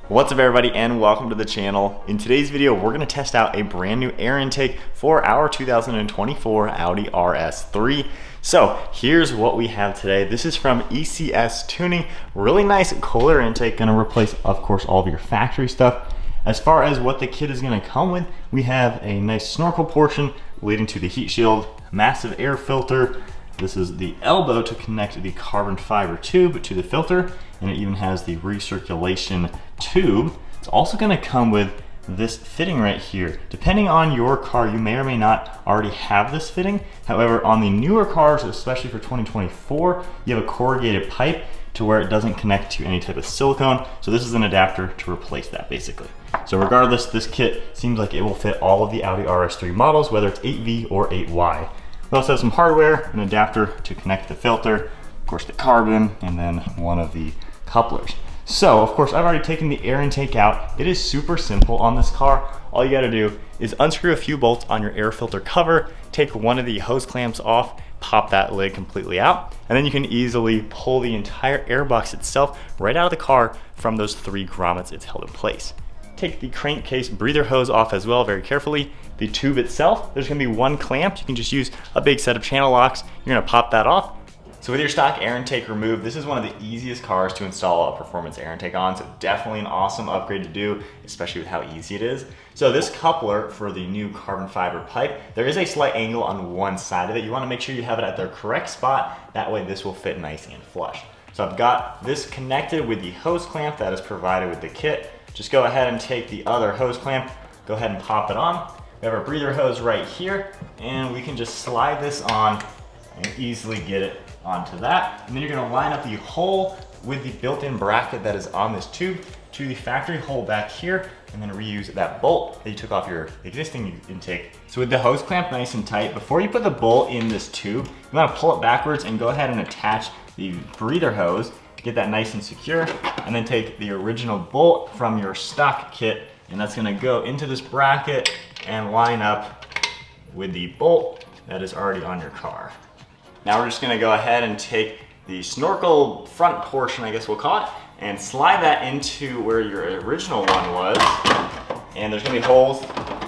What's up everybody and welcome to the channel. In today's video, we're gonna test out a brand new air intake for our 2024 Audi RS3. So here's what we have today. This is from ECS Tuning. Really nice cool air intake, gonna replace, of course, all of your factory stuff. As far as what the kit is gonna come with, we have a nice snorkel portion leading to the heat shield, massive air filter. This is the elbow to connect the carbon fiber tube to the filter, and it even has the recirculation tube. It's also gonna come with this fitting right here. Depending on your car, you may or may not already have this fitting. However, on the newer cars, especially for 2024, you have a corrugated pipe to where it doesn't connect to any type of silicone. So this is an adapter to replace that basically. So regardless, this kit seems like it will fit all of the Audi RS3 models, whether it's 8V or 8Y. We also have some hardware, an adapter to connect the filter, of course the carbon, and then one of the couplers. So, of course, I've already taken the air intake out. It is super simple on this car. All you gotta do is unscrew a few bolts on your air filter cover, take one of the hose clamps off, pop that lid completely out, and then you can easily pull the entire air box itself right out of the car from those 3 grommets it's held in place. Take the crankcase breather hose off as well, very carefully. The tube itself, there's gonna be 1 clamp. You can just use a big set of channel locks. You're gonna pop that off. So with your stock air intake removed, this is one of the easiest cars to install a performance air intake on, so definitely an awesome upgrade to do, especially with how easy it is. So this coupler for the new carbon fiber pipe, there is a slight angle on one side of it. You wanna make sure you have it at the correct spot, that way this will fit nice and flush. So I've got this connected with the hose clamp that is provided with the kit. Just go ahead and take the other hose clamp, go ahead and pop it on. We have our breather hose right here, and we can just slide this on and easily get it onto that. And then you're gonna line up the hole with the built-in bracket that is on this tube to the factory hole back here, and then reuse that bolt that you took off your existing intake. So with the hose clamp nice and tight, before you put the bolt in this tube, you wanna pull it backwards and go ahead and attach the breather hose, get that nice and secure, and then take the original bolt from your stock kit, and that's gonna go into this bracket and line up with the bolt that is already on your car. Now we're just gonna go ahead and take the snorkel front portion, I guess we'll call it, and slide that into where your original one was. And there's gonna be holes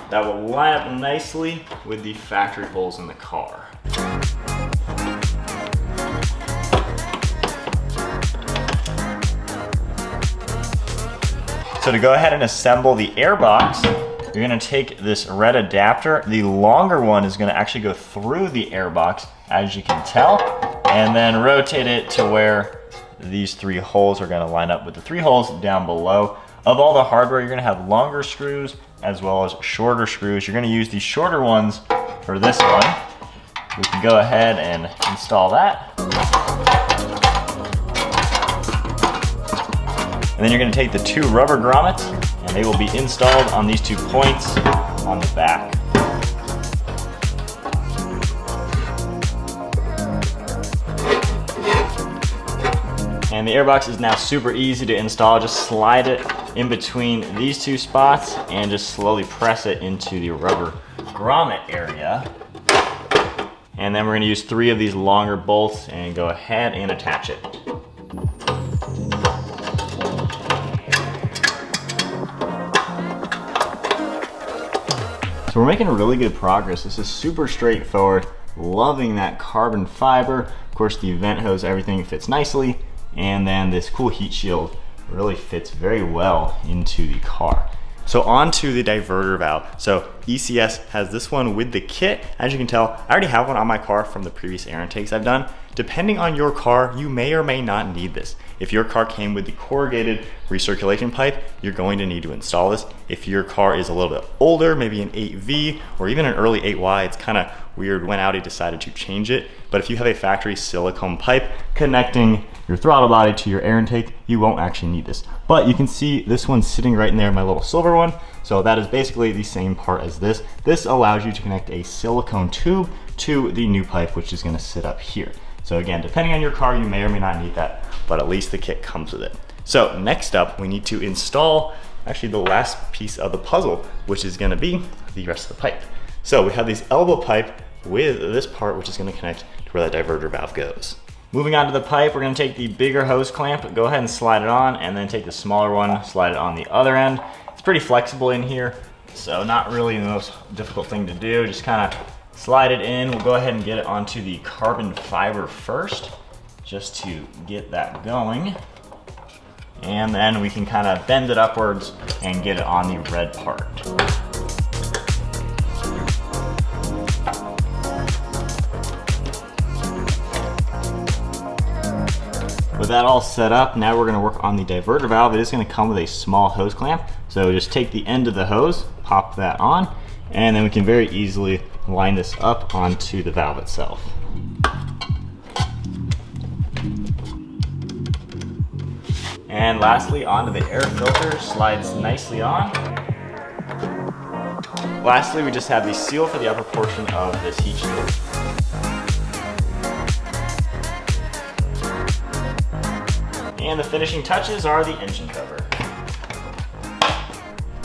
that will line up nicely with the factory holes in the car. So to go ahead and assemble the air box, you're gonna take this red adapter. The longer one is gonna actually go through the air box, as you can tell, and then rotate it to where these 3 holes are gonna line up with the 3 holes down below. Of all the hardware, you're gonna have longer screws as well as shorter screws. You're gonna use the shorter ones for this one. We can go ahead and install that. And then you're gonna take the 2 rubber grommets, and they will be installed on these 2 points on the back. And the airbox is now super easy to install. Just slide it in between these 2 spots and just slowly press it into the rubber grommet area. And then we're gonna use 3 of these longer bolts and go ahead and attach it. So we're making really good progress. This is super straightforward. Loving that carbon fiber. Of course, the vent hose, everything fits nicely. And then this cool heat shield really fits very well into the car. So on to the diverter valve. So ECS has this one with the kit. As you can tell, I already have one on my car from the previous air intakes I've done. Depending on your car, you may or may not need this. If your car came with the corrugated recirculation pipe, you're going to need to install this. If your car is a little bit older, maybe an 8V or even an early 8Y, it's kind of weird when Audi decided to change it. But if you have a factory silicone pipe connecting your throttle body to your air intake, you won't actually need this. But you can see this one's sitting right in there, my little silver one. So that is basically the same part as this. This allows you to connect a silicone tube to the new pipe, which is gonna sit up here. So again, depending on your car, you may or may not need that, but at least the kit comes with it. So next up, we need to install actually the last piece of the puzzle, which is gonna be the rest of the pipe. So we have these elbow pipe with this part, which is gonna connect to where that diverter valve goes. Moving on to the pipe, we're going to take the bigger hose clamp, go ahead and slide it on, and then take the smaller one, slide it on the other end. It's pretty flexible in here, so not really the most difficult thing to do. Just kind of slide it in. We'll go ahead and get it onto the carbon fiber first, just to get that going. And then we can kind of bend it upwards and get it on the red part. With that all set up, now we're going to work on the diverter valve. It is going to come with a small hose clamp. So just take the end of the hose, pop that on, and then we can very easily line this up onto the valve itself. And lastly, onto the air filter, slides nicely on. Lastly, we just have the seal for the upper portion of this heat shield. And the finishing touches are the engine cover.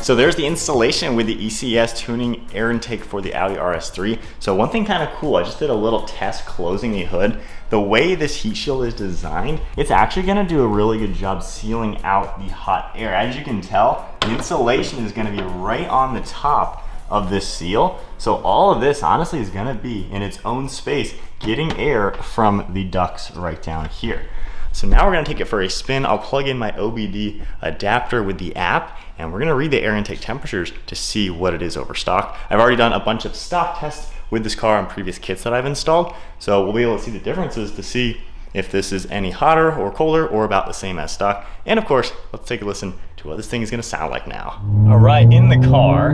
So there's the installation with the ECS Tuning air intake for the Audi RS3. So one thing kind of cool, I just did a little test closing the hood. The way this heat shield is designed, it's actually gonna do a really good job sealing out the hot air. As you can tell, the insulation is gonna be right on the top of this seal. So all of this honestly is gonna be in its own space, getting air from the ducts right down here. So now we're gonna take it for a spin. I'll plug in my OBD adapter with the app, and we're gonna read the air intake temperatures to see what it is over stock. I've already done a bunch of stock tests with this car on previous kits that I've installed, so we'll be able to see the differences to see if this is any hotter or colder or about the same as stock. And of course, let's take a listen to what this thing is gonna sound like now. All right, in the car.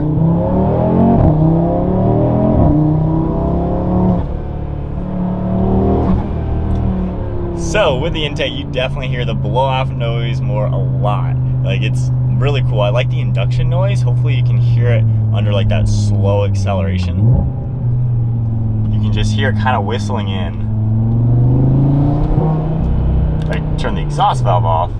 So with the intake, you definitely hear the blow-off noise a lot. Like, it's really cool. I like the induction noise. Hopefully you can hear it under like that slow acceleration. You can just hear it kind of whistling in. I turn the exhaust valve off.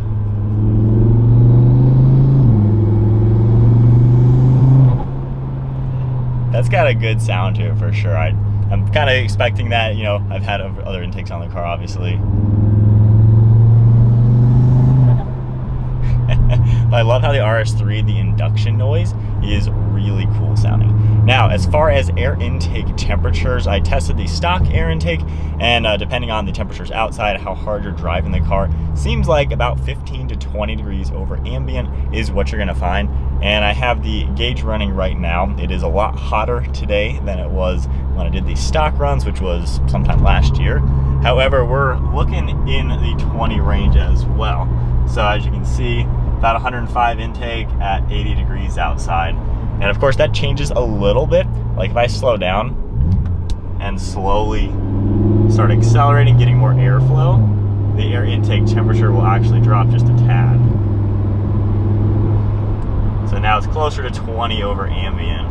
That's got a good sound to it for sure. I'm kind of expecting that, you know, I've had other intakes on the car, obviously. But I love how the RS3, the induction noise, is really cool sounding. Now, as far as air intake temperatures, I tested the stock air intake, and depending on the temperatures outside, how hard you're driving the car, seems like about 15 to 20 degrees over ambient is what you're gonna find. And I have the gauge running right now. It is a lot hotter today than it was when I did the stock runs, which was sometime last year. However, we're looking in the 20 range as well. So as you can see, about 105 intake at 80 degrees outside. And of course that changes a little bit. Like if I slow down and slowly start accelerating, getting more airflow, the air intake temperature will actually drop just a tad. So now it's closer to 20 over ambient.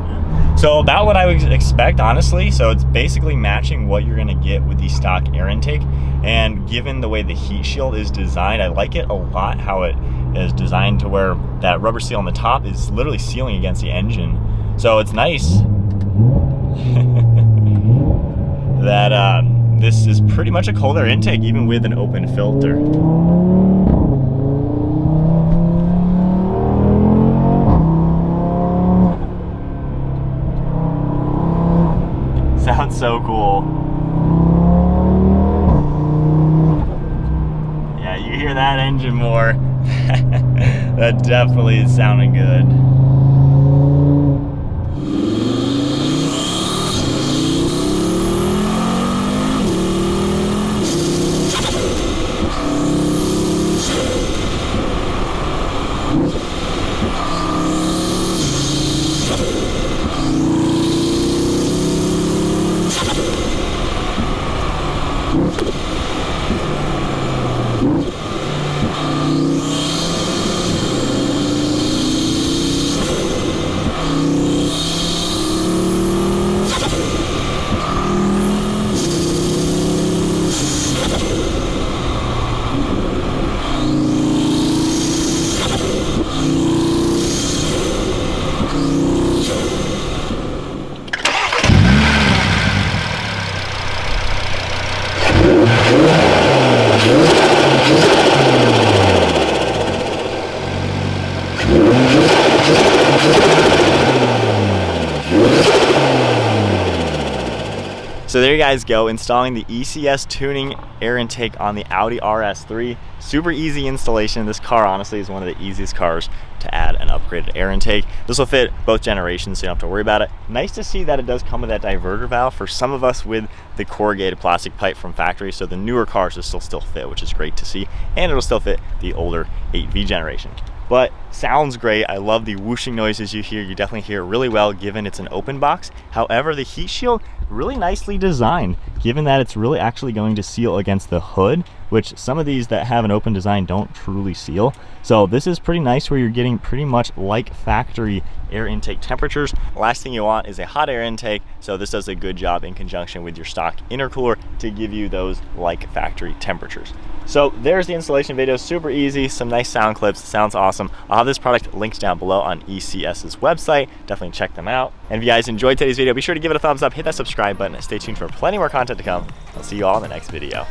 So about what I would expect, honestly. So it's basically matching what you're gonna get with the stock air intake. And given the way the heat shield is designed, I like it a lot how it is designed to where that rubber seal on the top is literally sealing against the engine. So it's nice that this is pretty much a cold air intake even with an open filter. Sounds so cool. Yeah, you hear that engine more. That definitely is sounding good. So there you guys go, installing the ECS Tuning air intake on the Audi RS3. Super easy installation. This car honestly is one of the easiest cars to add an upgraded air intake. This will fit both generations, so you don't have to worry about it. Nice to see that it does come with that diverter valve for some of us with the corrugated plastic pipe from factory, so the newer cars will still fit, which is great to see, and it'll still fit the older 8V generation. But sounds great. I love the whooshing noises you hear. You definitely hear it really well given it's an open box. However, the heat shield really nicely designed, given that it's really actually going to seal against the hood, which some of these that have an open design don't truly seal. So this is pretty nice where you're getting pretty much like factory air intake temperatures. Last thing you want is a hot air intake, so this does a good job in conjunction with your stock intercooler to give you those like factory temperatures. So there's the installation video, super easy, some nice sound clips, sounds awesome. I'll have this product linked down below on ECS's website, definitely check them out. And if you guys enjoyed today's video, be sure to give it a thumbs up, hit that subscribe button, stay tuned for plenty more content to come. I'll see you all in the next video.